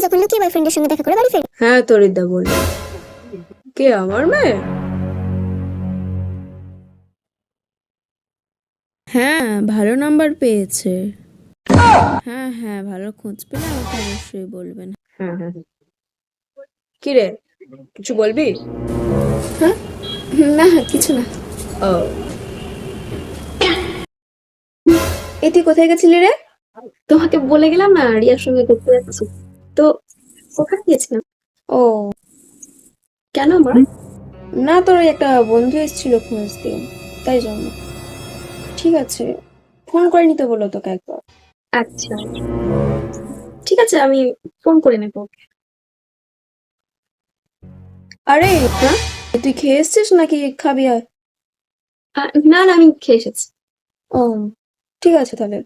যখন লুকিয়ে বয়ফ্রেন্ডের সঙ্গে দেখা করে বাড়ি ফেরে। হ্যাঁ তরিদা বলল। কে, আমার মেয়ে? হ্যাঁ, ভালো নাম্বার পেয়েছে। হ্যাঁ হ্যাঁ, ভালো খোঁজ পেলে আমাকে অবশ্যই বলবেন। হ্যাঁ হ্যাঁ হ্যাঁ। কি রে, কিছু বলবি? হ্যাঁ, না কিছু না। ও, এই তুই কোথায় গেছিলি রে? তোমাকে বলে গেলাম না রিয়ার সঙ্গে ঘুরতে যাচ্ছি, তো ওখানে গিয়েছিলাম। ও কেন মা? না, তোর ওই একটা বন্ধু এসেছিল খোঁজ দিয়ে, তাই জন্য। ঠিক আছে, ফোন করে নিতে বলো তোকে একবার। আচ্ছা ঠিক আছে, আমি ফোন করে নেবো ওকে। আরে হ্যাঁ? তুই খেয়ে এসছিস নাকি খাবি? আর না না, আমি খেয়ে এসেছি। ও ঠিক আছে তাহলে।